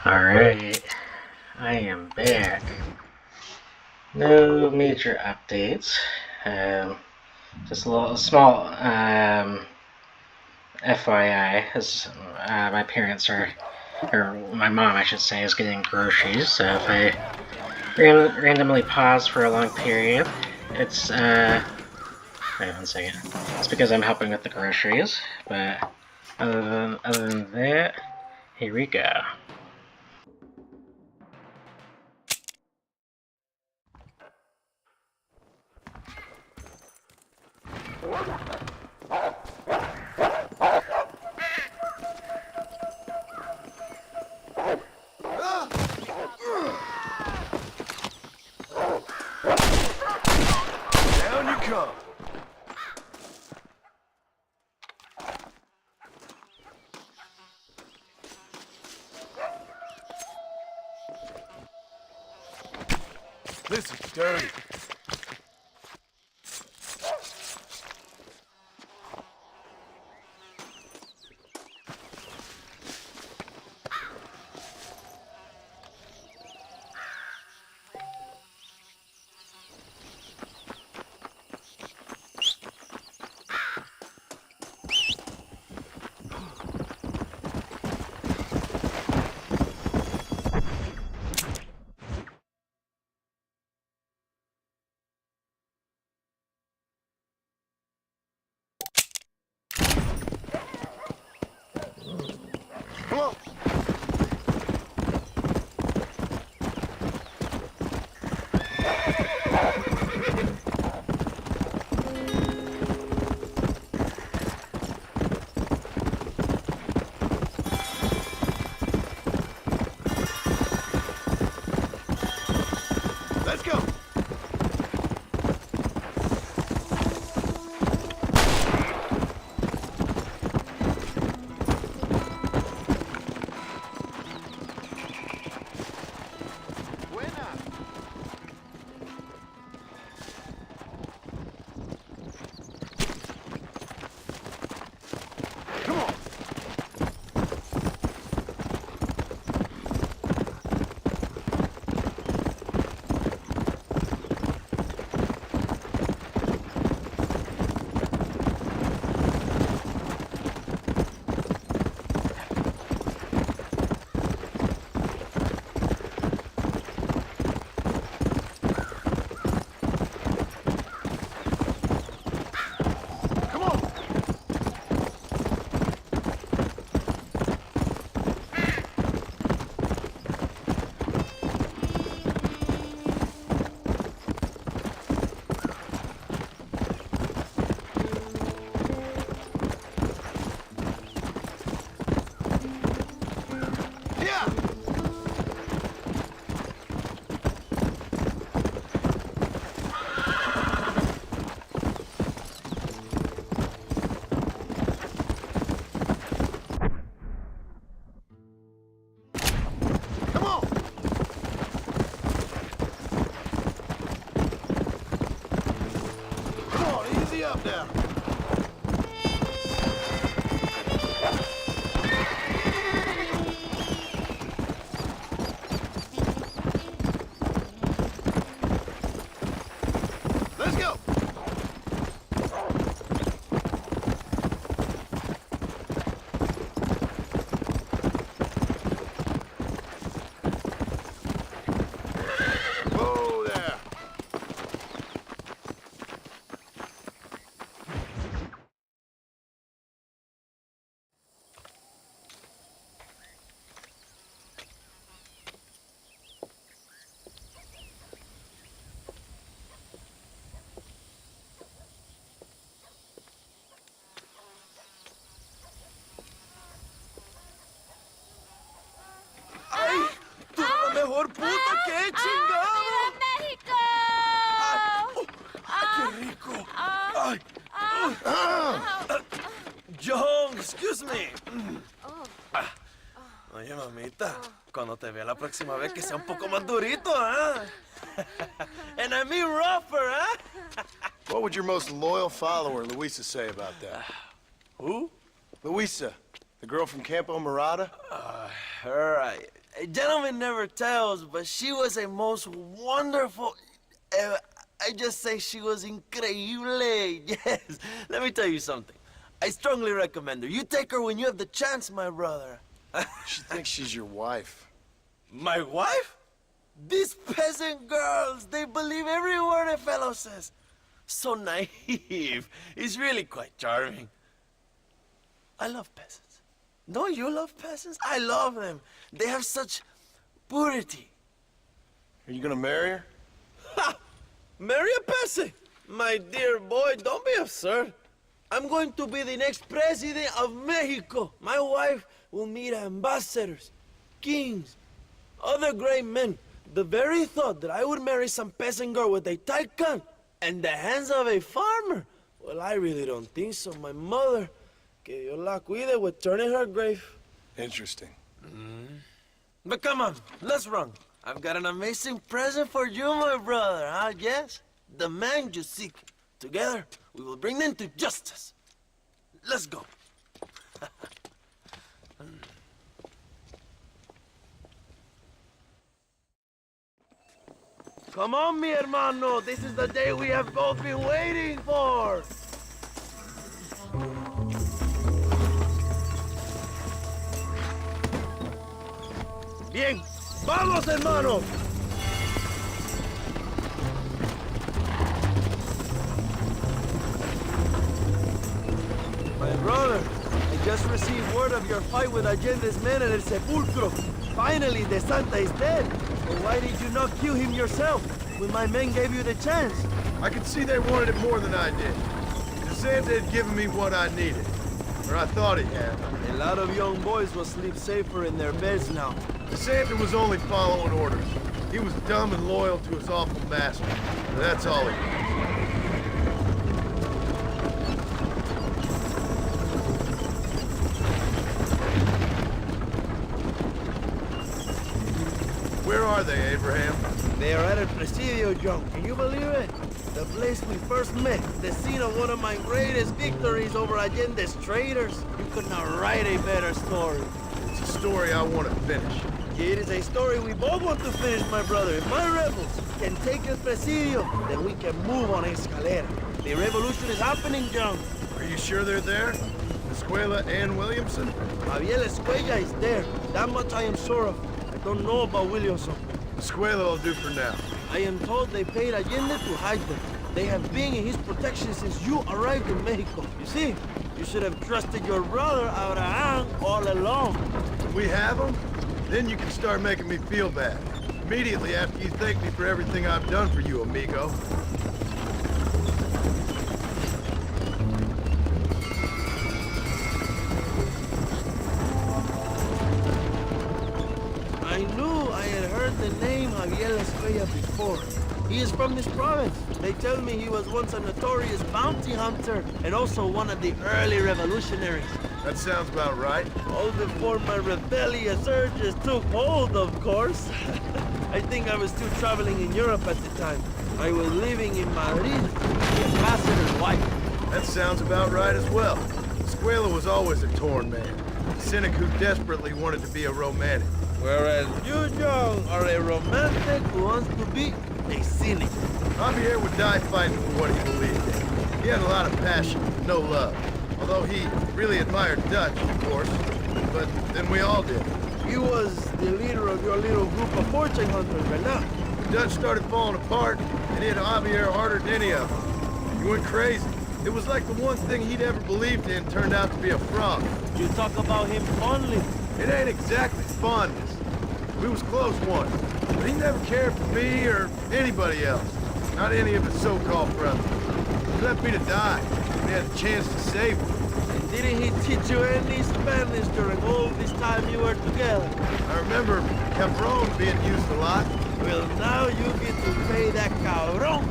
Alright, I am back. No major updates. Um, just a little small FYI, as my parents or my mom, I should say, is getting groceries. So if I randomly pause for a long period, it's wait 1 second. It's because I'm helping with the groceries. But other than that, here we go. Down you come. This is dirty. Come on. Let's go. Come on. Come on. Yeah. Come on. Come on, easy up now. Let's go. Whoa there. ¡Ay! ¡Tú eres la mejor puta que he chingado! México! ¡Ay, qué rico! ¡Ay! John, excuse me. Oye, mamita, cuando te vea la próxima vez que sea un poco más durito, ¿ah? And I mean rougher, ¿ah? What would your most loyal follower, Luisa, say about that? Who? Luisa, the girl from Campo Mirada? Her, A gentleman never tells, but she was a most wonderful... I just say she was increíble. Yes. Let me tell you something. I strongly recommend her. You take her when you have the chance, my brother. She thinks she's your wife. My wife? These peasant girls, they believe every word a fellow says. So naive. It's really quite charming. I love peasants. Don't you love peasants? I love them. They have such purity. Are you gonna marry her? Ha! Marry a peasant? My dear boy, don't be absurd. I'm going to be the next president of Mexico. My wife will meet ambassadors, kings, other great men. The very thought that I would marry some peasant girl with a tight gun and the hands of a farmer, well, I really don't think so. My mother, que Dios la cuide, would turn in her grave. Interesting. But come on, let's run. I've got an amazing present for you, my brother, huh? Yes? The man you seek. Together, we will bring them to justice. Let's go. Come on, mi hermano. This is the day we have both been waiting for. Bien. ¡Vamos, hermano! My brother, I just received word of your fight with Allende's men at El Sepulcro. Finally, the Santa is dead. But why did you not kill him yourself when my men gave you the chance? I could see they wanted it more than I did. The Santa had given me what I needed. Or I thought he had. A lot of young boys will sleep safer in their beds now. The Santa was only following orders. He was dumb and loyal to his awful master. That's all he was. Where are they, Abraham? They are at El Presidio, John. Can you believe it? The place we first met, the scene of one of my greatest victories over Allende's traitors. You could not write a better story. It's a story I want to finish. It is a story we both want to finish, my brother. If my rebels can take El Presidio, then we can move on Escalera. The revolution is happening, John. Are you sure they're there? Escuela and Williamson? Javier Escuella is there. That much I am sure of. I don't know about Williamson. Escuela will do for now. I am told they paid Allende to hide them. They have been in his protection since you arrived in Mexico. You see, you should have trusted your brother, Abraham, all along. We have them? Then you can start making me feel bad. Immediately after you thank me for everything I've done for you, amigo. I knew I had heard the name Javier Escuella before. He is from this province. They tell me he was once a notorious bounty hunter and also one of the early revolutionaries. That sounds about right. All before my rebellious urges took hold, of course. I think I was still traveling in Europe at the time. I was living in Madrid, the ambassador's wife. That sounds about right as well. Escuela was always a torn man. A cynic who desperately wanted to be a romantic. Whereas you, John, are a romantic who wants to be a cynic. Javier would die fighting for what he believed in. He had a lot of passion, no love. Although he really admired Dutch, of course. But then we all did. He was the leader of your little group of fortune hunters, right now. Dutch started falling apart, and hit Javier harder than any of them. He went crazy. It was like the one thing he'd ever believed in turned out to be a fraud. You talk about him fondly. It ain't exactly fondness. We was close once, but he never cared for me or anybody else. Not any of his so-called brothers. He left me to die. We had a chance to save him. And didn't he teach you any Spanish during all this time you were together? I remember Cabron being used a lot. Well, now you get to pay that cabron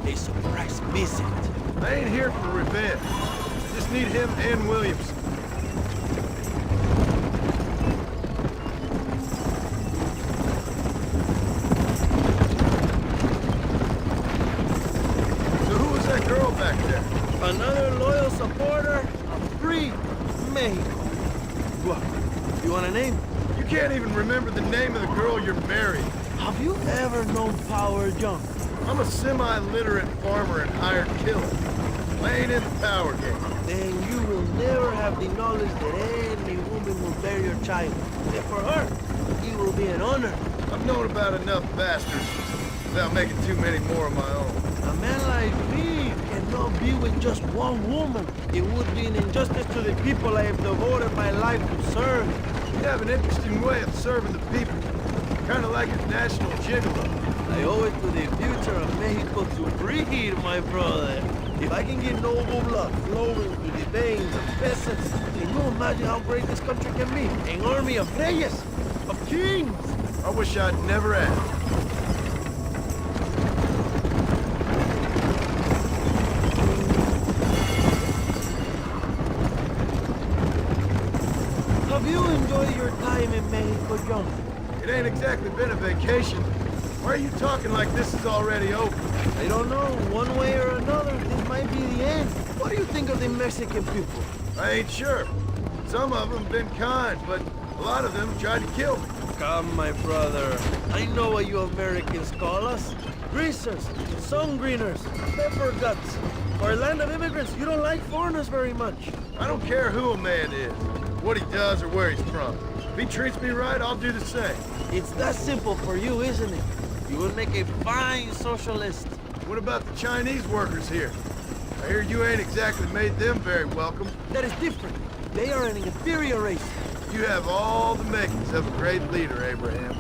a surprise visit. I ain't here for revenge. I just need him and Williamson. So who was that girl back there? Another loyal supporter of free Mexico. What? You want a name? You You can't even remember the name of the girl you're marrying. Have you ever known power, John? I'm a semi-literate farmer and hired killer. Playing in the power game. Then you will never have the knowledge that any woman will bear your child. And for her, it will be an honor. I've known about enough bastards without making too many more of my own. A man like me cannot be with just one woman. It would be an injustice to the people I have devoted my life to serve. You have an interesting way of serving the people. Kind of like a national gigolo. I owe it to the future of Mexico to breed, my brother. If I can get noble blood flowing through the veins of peasants, can you imagine how great this country can be? An army of reyes, of kings. I wish I'd never asked. Have you enjoyed your time in Mexico, John? It ain't exactly been a vacation. Why are you talking like this is already over? I don't know. One way or another, this might be the end. What do you think of the Mexican people? I ain't sure. Some of them been kind, but a lot of them tried to kill me. Come, my brother. I know what you Americans call us. Greasers, sun greeners, pepper guts. For a land of immigrants, you don't like foreigners very much. I don't care who a man is, what he does or where he's from. If he treats me right, I'll do the same. It's that simple for you, isn't it? You would make a fine socialist. What about the Chinese workers here? I hear you ain't exactly made them very welcome. That is different. They are an inferior race. You have all the makings of a great leader, Abraham.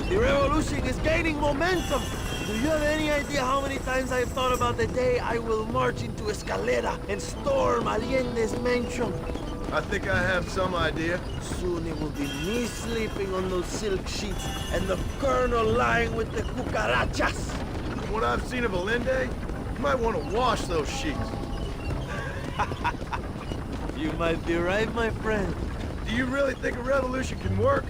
The revolution is gaining momentum. Do you have any idea how many times I've thought about the day I will march into Escalera and storm Allende's mansion? I think I have some idea. Soon it will be me sleeping on those silk sheets and the colonel lying with the cucarachas. From what I've seen of Allende, you might want to wash those sheets. You might be right, my friend. Do you really think a revolution can work?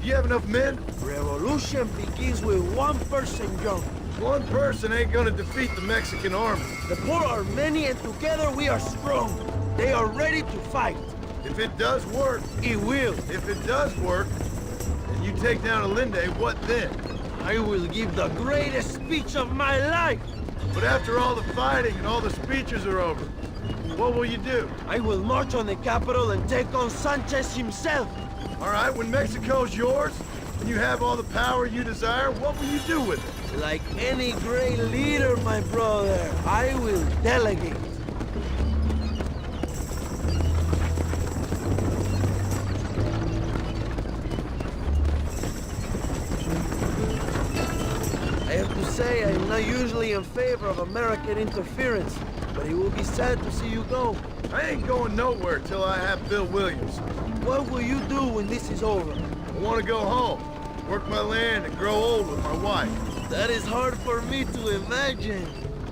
Do you have enough men? Revolution begins with one person, John. One person ain't gonna defeat the Mexican army. The poor are many and together we are strong. They are ready to fight. If it does work, It will. if it does work, and you take down Allende, what then? I will give the greatest speech of my life. But after all the fighting and all the speeches are over, what will you do? I will march on the capital and take on Sanchez himself. All right, when Mexico's yours, and you have all the power you desire, what will you do with it? Like any great leader, my brother, I will delegate. I have to say, I'm not usually in favor of American interference, but it will be sad to see you go. I ain't going nowhere till I have Bill Williams. What will you do when this is over? I want to go home, work my land, and grow old with my wife. That is hard for me to imagine.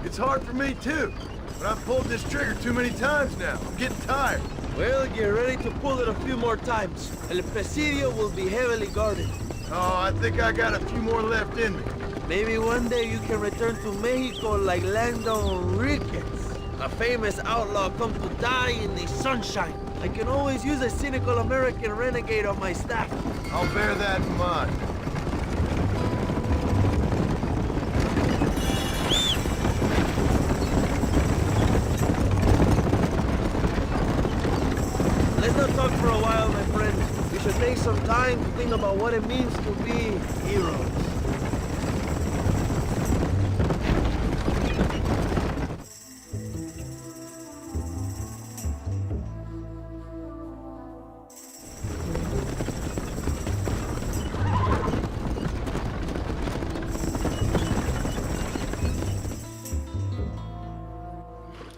It's hard for me too, but I've pulled this trigger too many times now. I'm getting tired. Well, get ready to pull it a few more times. El Presidio will be heavily guarded. Oh, I think I got a few more left in me. Maybe one day you can return to Mexico like Lando Enriquez, a famous outlaw come to die in the sunshine. I can always use a cynical American renegade on my staff. I'll bear that in mind. Let's not talk for a while, my friend. We should take some time to think about what it means to be heroes.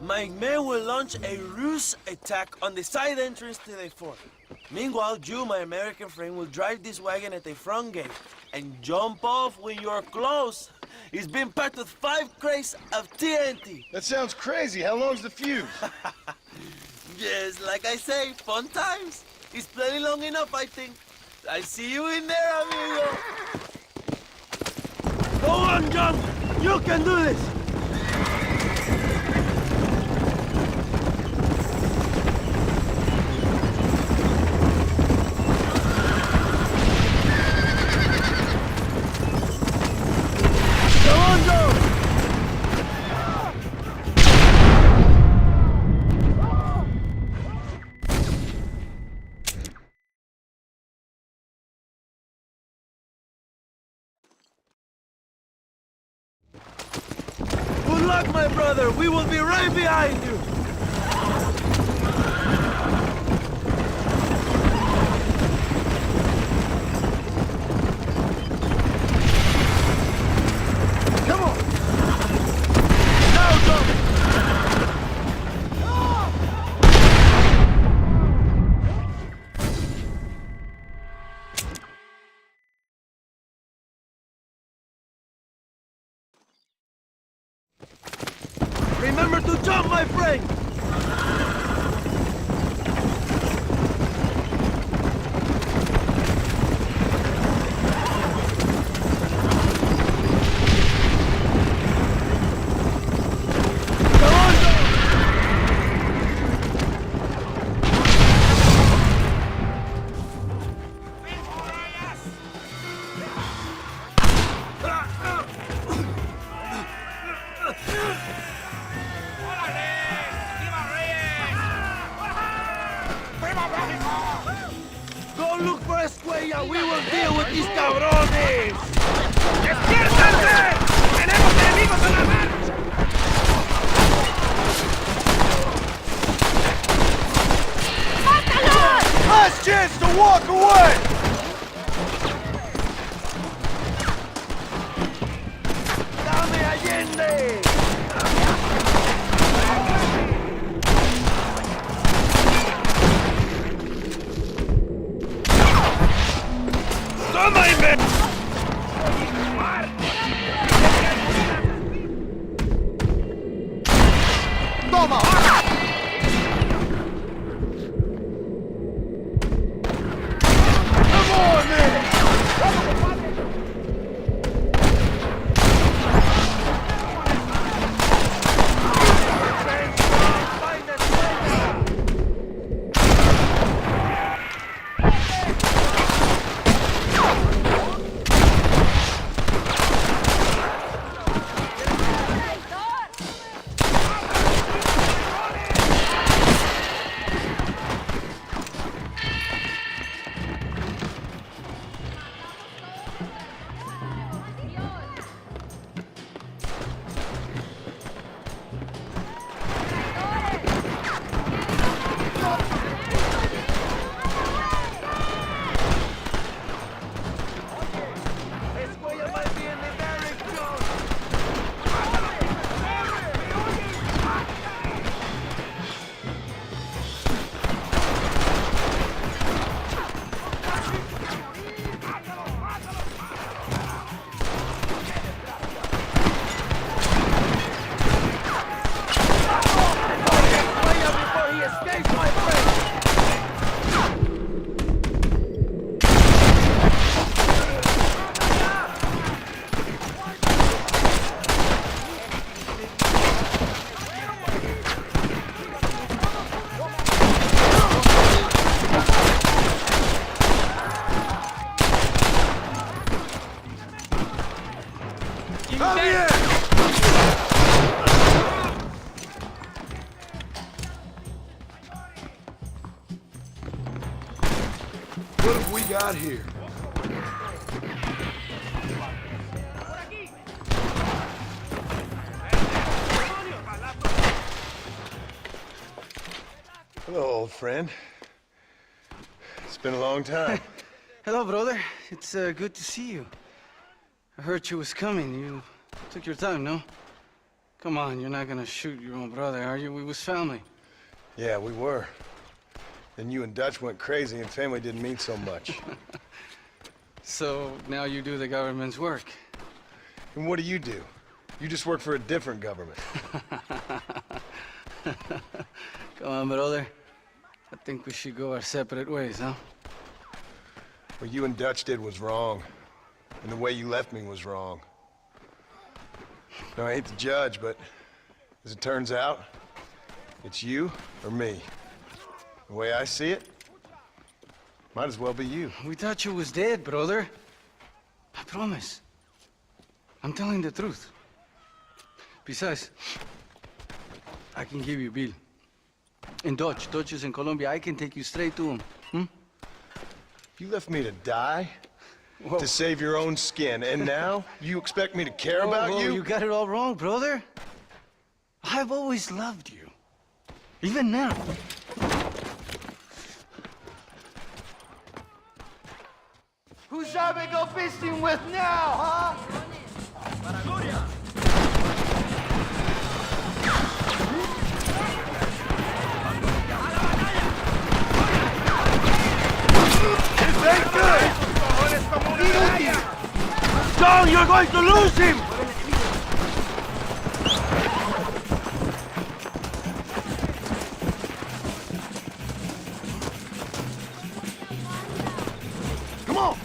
My men will launch a ruse attack on the side entrance to the fort. Meanwhile, you, my American friend, will drive this wagon at the front gate and jump off when you're close. It's been packed with 5 crates of TNT. That sounds crazy. How long's the fuse? Yes, like I say, fun times. It's plenty long enough, I think. I'll see you in there, amigo. Go on, John! You can do this! Good luck, my brother! We will be right behind you! Come on! Now go! Remember to jump, my friend! Go look for Escuella! We will deal with these cabrones! ¡Despiértense! ¡Tenemos enemigos en la marcha! ¡Mátalos! Last chance to walk away! ¡Dame Allende! ¡Toma, imbécil! ¡Toma! Come on, man! What have we got here? Hello, old friend. It's been a long time. Hello, brother. It's good to see you. I heard you was coming. You took your time, no? Come on, you're not gonna shoot your own brother, are you? We was family. Yeah, we were. Then you and Dutch went crazy and family didn't mean so much. So now you do the government's work. And what do? You just work for a different government. Come on, brother. I think we should go our separate ways, huh? What you and Dutch did was wrong. And the way you left me was wrong. No, I hate to judge, but as it turns out, it's you or me. The way I see it, might as well be you. We thought you was dead, brother. I promise. I'm telling the truth. Besides, I can give you Bill. In Dutch. Dutch is in Colombia. I can take you straight to him. Hmm? You left me to die Whoa. to save your own skin, and now you expect me to care Whoa, about whoa, you? You got it all wrong, brother. I've always loved you. Even now. Who shall we go fishing with now, huh? This ain't good! John, you're going to lose him! Come on!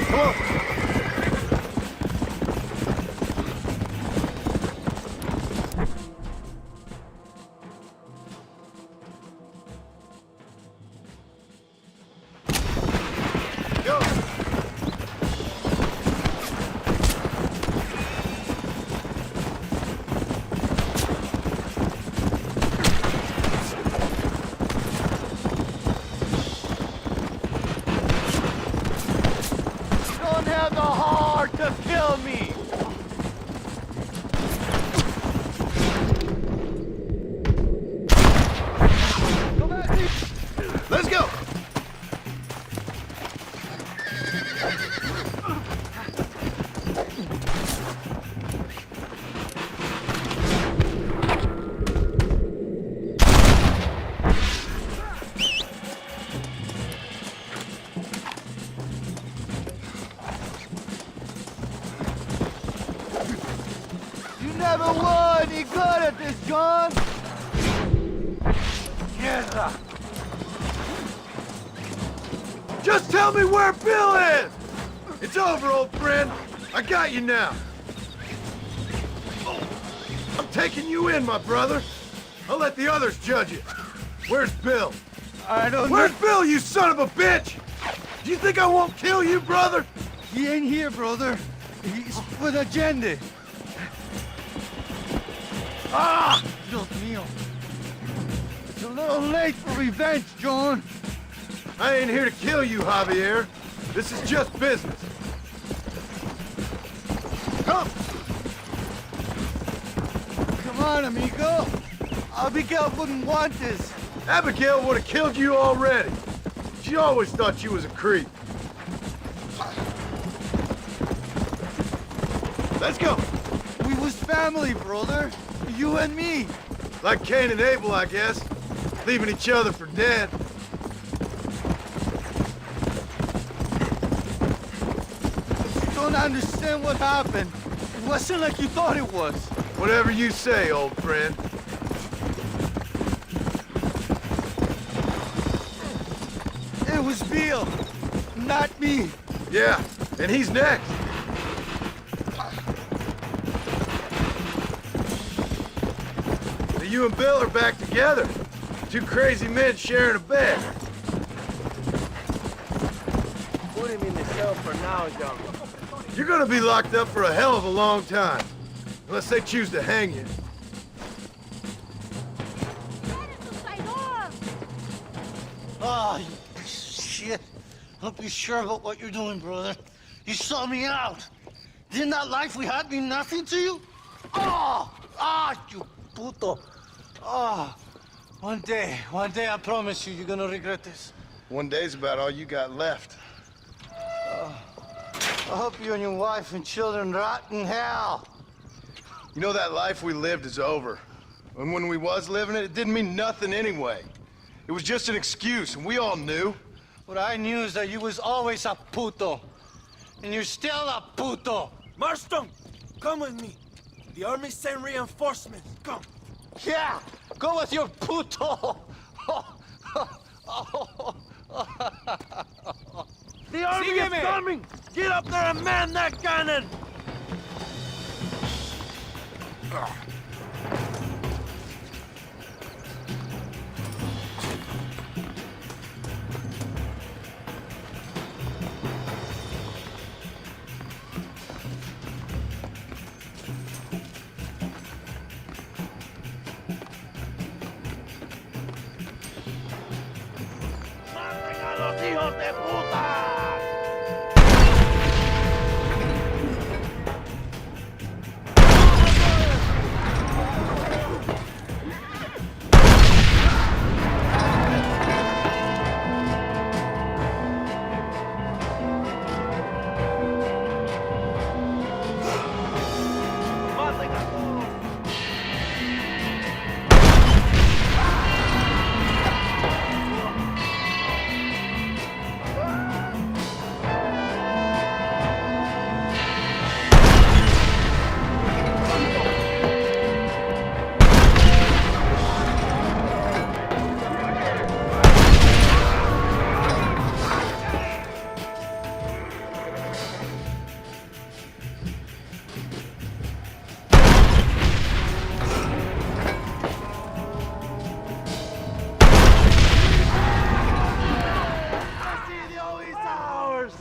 Come on! Go! Don't have the heart to kill me. Come at me. Let's go! You never were any good at this, John. Mierda! Just tell me where Bill is! It's over, old friend. I got you now. I'm taking you in, my brother. I'll let the others judge it. Where's Bill? I don't Where's Bill, you son of a bitch? Do you think I won't kill you, brother? He ain't here, brother. He's with Agenda. Ah! Dios mío. It's a little late for revenge, John. I ain't here to kill you, Javier. This is just business. Come! Come on, amigo. Abigail wouldn't want this. Abigail would have killed you already. She always thought you was a creep. Let's go. We was family, brother. You and me. Like Cain and Abel, I guess. Leaving each other for dead. You don't understand what happened. It wasn't like you thought it was. Whatever you say, old friend. It was Bill, not me. Yeah, and he's next. So you and Bill are back together. Two crazy men sharing a bed. Put him in the cell for now, John. You're gonna be locked up for a hell of a long time. Unless they choose to hang you. Oh, you piece of shit. Don't be sure about what you're doing, brother. You saw me out. Didn't that life we had mean nothing to you? Oh! Ah, you puto. Oh, one day, I promise you, you're gonna regret this. One day's about all you got left. I hope you and your wife and children rot in hell. You know that life we lived is over. And when we was living it, it didn't mean nothing anyway. It was just an excuse, and we all knew. What I knew is that you was always a puto. And you're still a puto. Marston, come with me. The army sent reinforcements. Come. Yeah, go with your puto. The army is coming! Get up there and man that cannon! ¡Maten a los hijos de puta! ¡Maten a todos! Presidio is ours!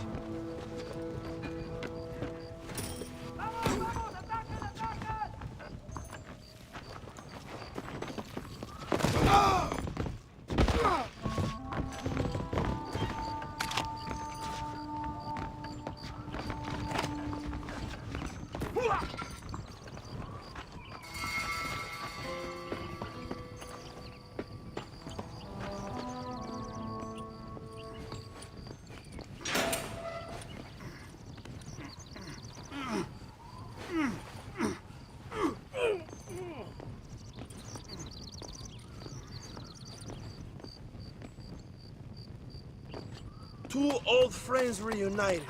Two old friends reunited.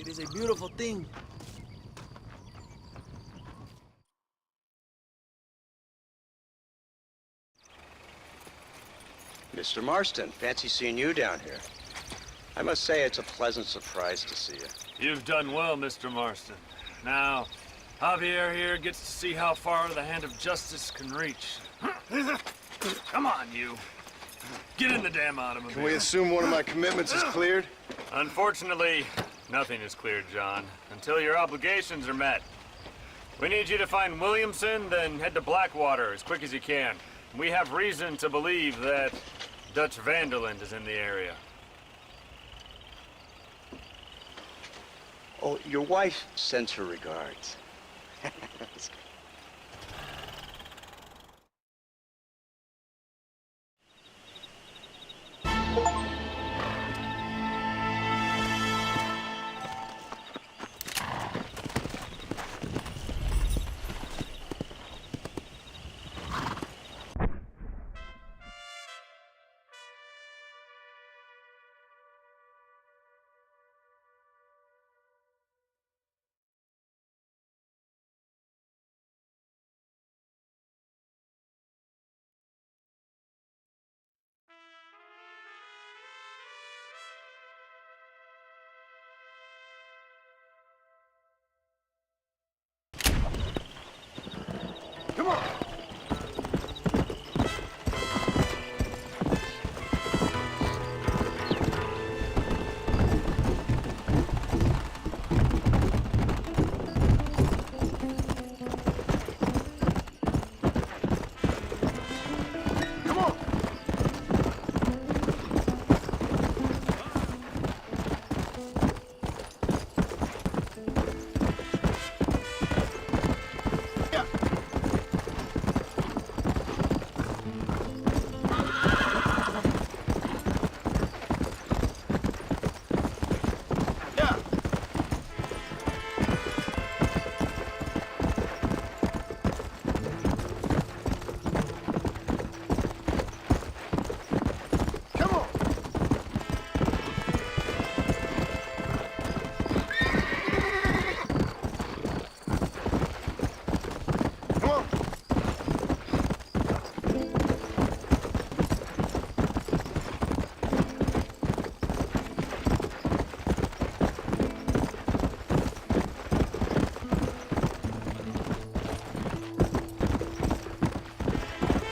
It is a beautiful thing. Mr. Marston, fancy seeing you down here. I must say it's a pleasant surprise to see you. You've done well, Mr. Marston. Now, Javier here gets to see how far the hand of justice can reach. Come on, you. Get in the damn automobile. Can we assume one of my commitments is cleared? Unfortunately, nothing is cleared, John, until your obligations are met. We need you to find Williamson, then head to Blackwater as quick as you can. We have reason to believe that Dutch Vanderland is in the area. Oh, your wife sends her regards.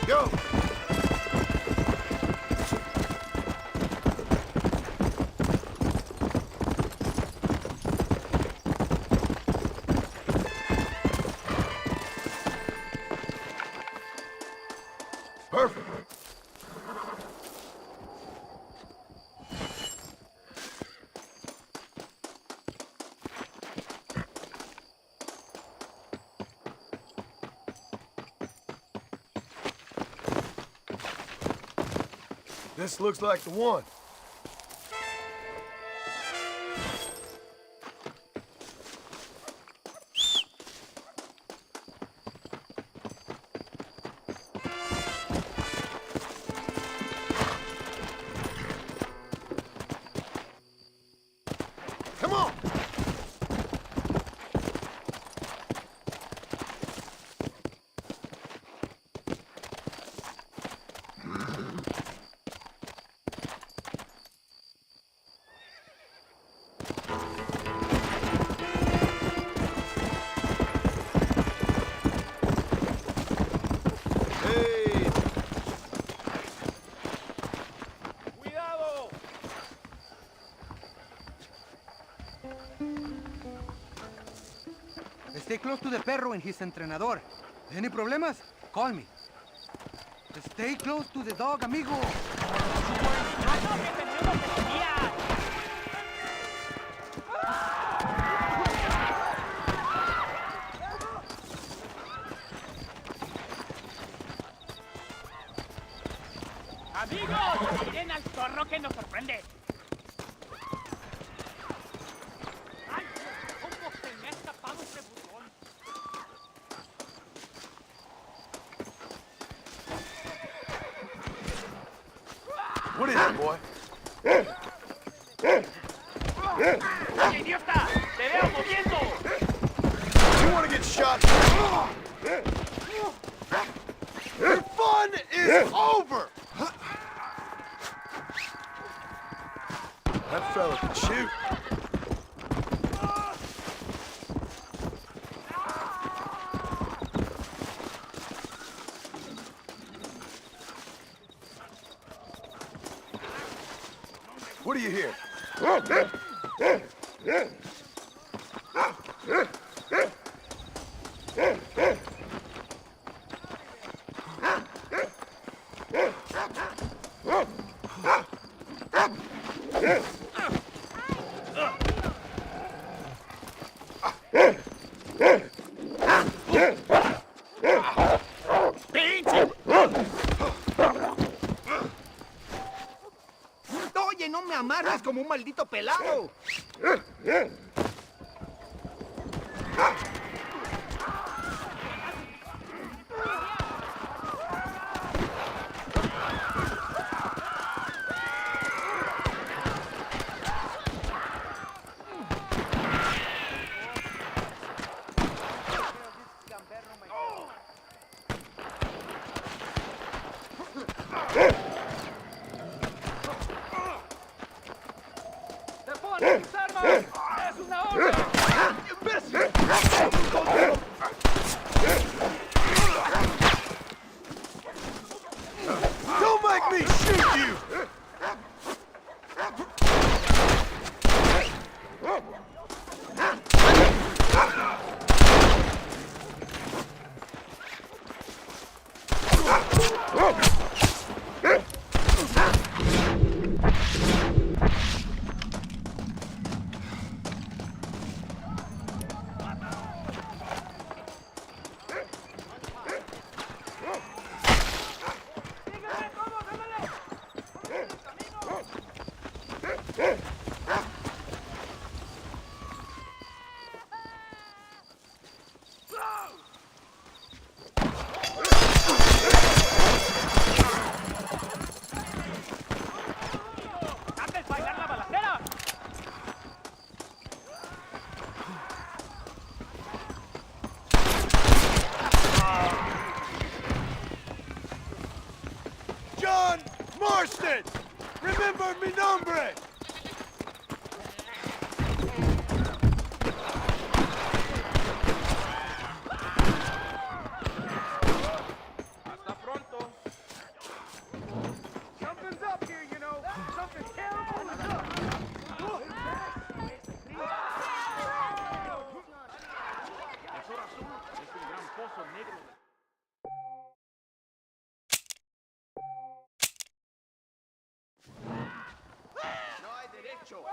Go! Perfect. This looks like the one. Come on! Hey! ¡Cuidado! Stay close to the perro and his entrenador. Any problemas? Call me. Stay close to the dog, amigo. ¡Amigos! ¡Miren al zorro que nos sorprende! ¡Ay! ¿Cómo se me ha escapado ese botón? What is it, boy? ¡Oye, idiota! ¡Te veo moviendo! You want to get shot? Your fun is over! That fella can shoot. What do you hear? Oye, no me amarras como un maldito pelado. ¡Tus armas! ¡Es una orden! Don't make me shoot you! ¡Antes bailar la balacera! John Marston! Remember mi nombre! ¡Hasta pronto! rancho.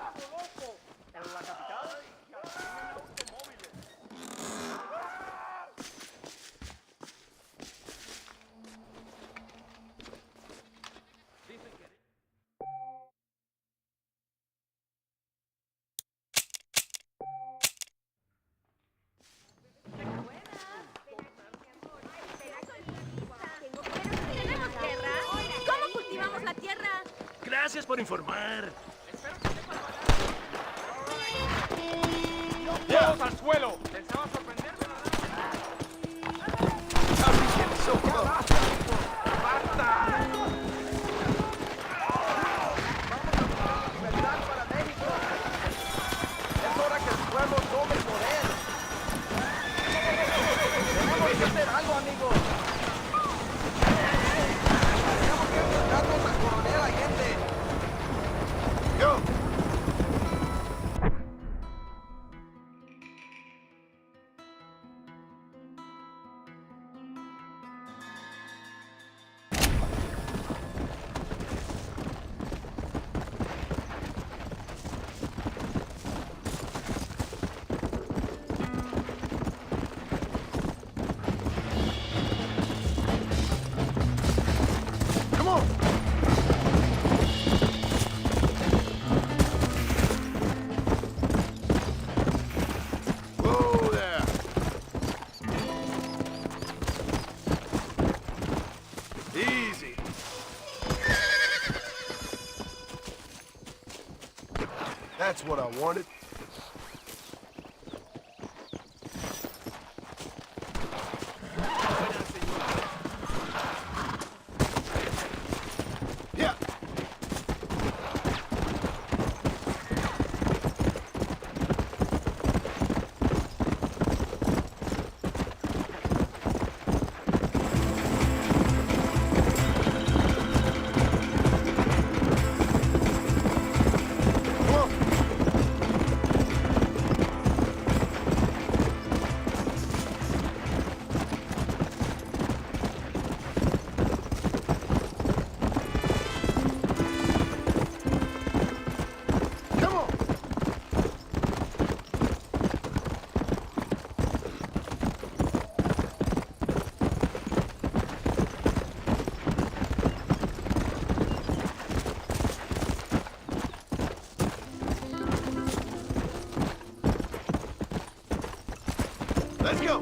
En la capital ya tienen automóviles. Dicen que... ¿Tenemos guerra? ¿Cómo cultivamos la tierra? Gracias por informar. ¡Todos al suelo! Pensaba sorprenderme, Go! Come on! Whoa there! Easy. That's what I wanted. Yeah. Come on. Come on. Let's go.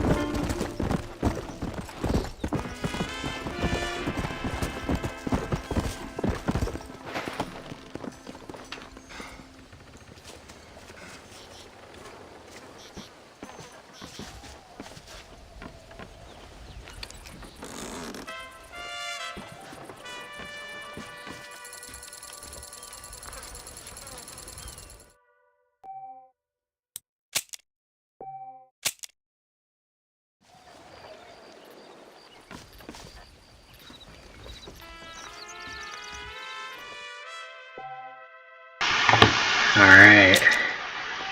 Alright,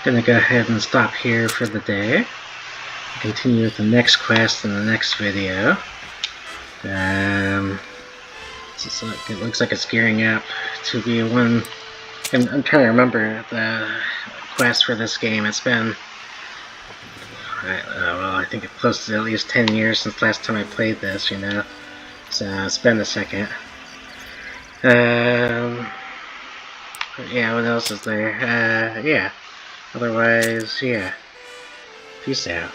gonna go ahead and stop here for the day. Continue with the next quest in the next video. It looks like it's gearing up to be one. I'm trying to remember the quest for this game. It's been, well, I think it's close to at least 10 years since last time I played this, you know. So it's been a second. Yeah, what else is there? Yeah. Otherwise, yeah. Peace out.